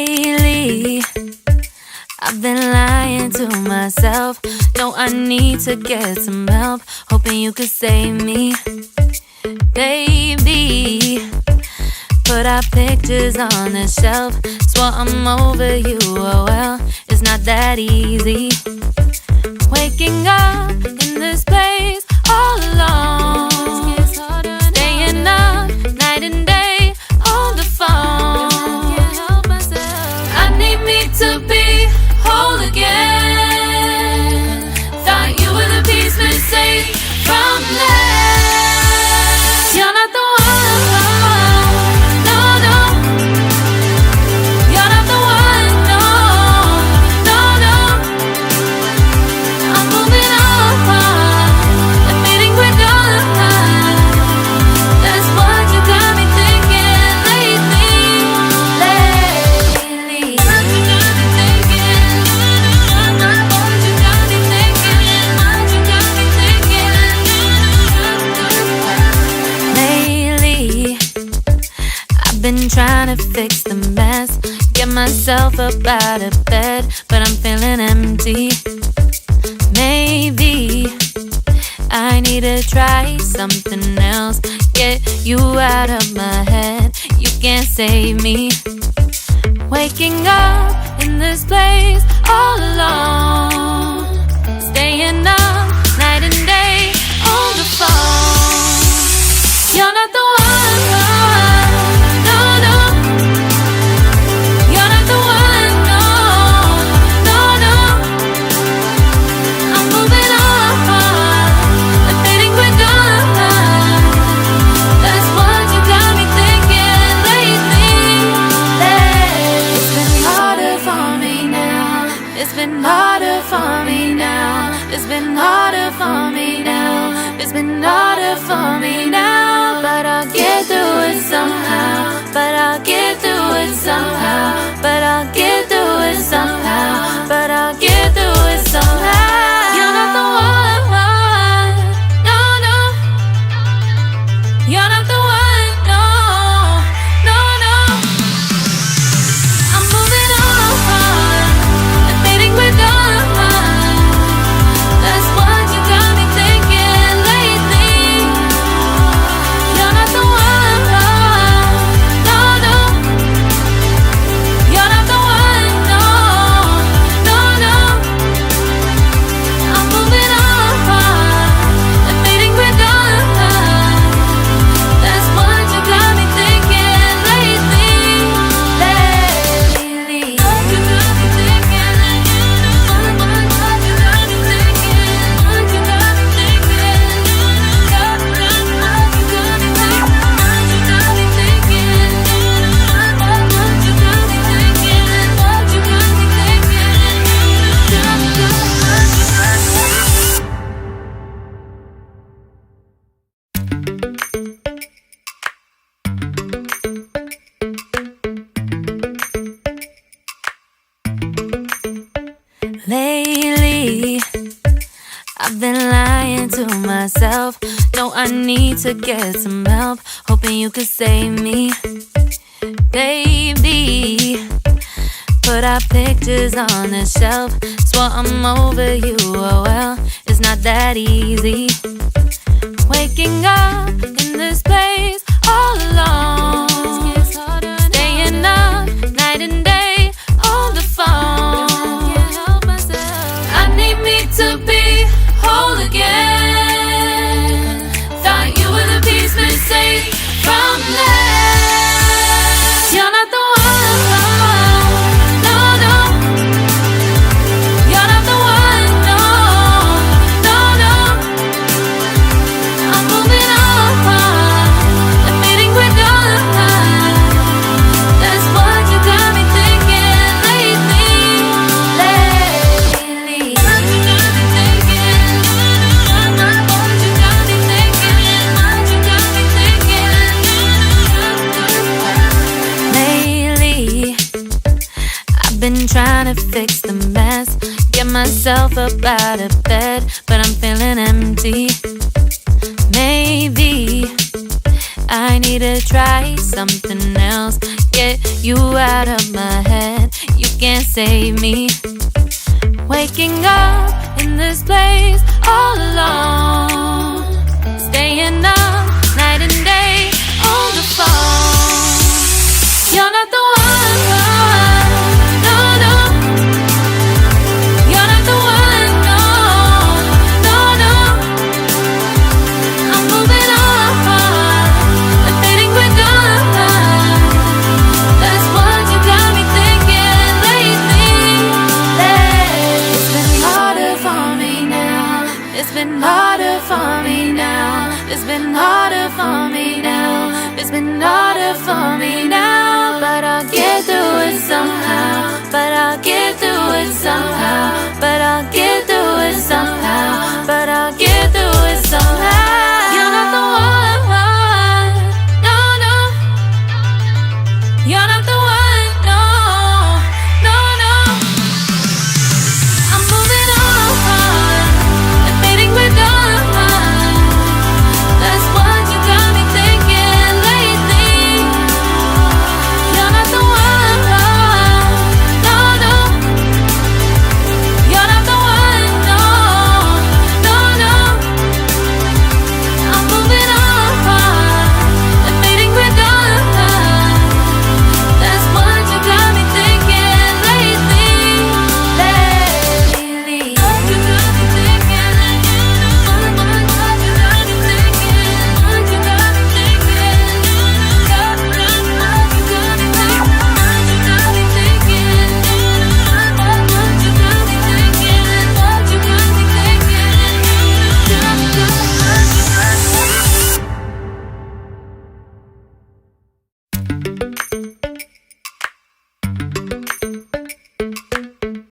Lately, I've been lying to myself. No, I need to get some help. Hoping you could save me, baby. Put our pictures on the shelf. Swore I'm over you, oh well, it's not that easy. Waking up in this place all alone, staying up night and day on the phone. I need me to be whole again. Thought you were the piece missing from left. You're not the one, no, no. You're not the one, no, no, no. I'm moving on, admitting we're done. That's what you got me thinking lately. What you got me thinking? What you got me thinking? What you got me thinking? Lately, I've been trying to fix the mess, get myself up out of bed, but I'm feeling empty. Maybe I need to try something else. Get you out of my head, you can't save me. Waking up in this place all alone, staying up night and day on the phone. You're not the one, no, no. You're not the one, no, no, no. I'm moving on, admitting we're done. That's what you got me thinking lately. It's been harder for me now. It's been harder for me now. It's been harder for me now. It's been harder for me now. But I'll get through it somehow. But I'll get through it somehow. But I'll get through it somehow. But I'll get through it somehow. You're not the one, no, no. You're not the one, no, no, no. I'm moving on, admitting we're done. That's what you got me thinking lately. You're not the one, no, no. You're not the one, no, no, no. I'm moving on, admitting we're done. That's what you got me thinking lately. What you got me thinking? What you got me thinking? What you got me thinking? What you got me thinking? What you got me thinking? What you got me thinking? What you got me Lately, I've been lying to myself. No, I need to get some help. Hoping you could save me, baby. Put our pictures on the shelf. Swore I'm over you, oh well, it's not that easy. Waking up in this place all alone, staying up night and day on the phone. I need me to be whole again. Thought you were the piece missing from left. You're not the one, no, no. You're not the one, no, no, no. I'm moving on, admitting we're done. That's what you got me thinking lately. What you got me thinking? What you got me thinking? What you got me thinking? Lately, I've been trying to fix the mess, get myself up out of bed, but I'm feeling empty. Maybe I need to try something else. Get you out of my head, can't save me. Waking up in this place all alone, staying up night and day on the phone. You're not the one, no, no. You're not the one, no, no, no. I'm moving on, but fading quicker. That's what you got me thinking lately. It's been harder for me now. It's been harder for me now. It's been harder for me now. It's been harder for me now. But I'll get through it somehow.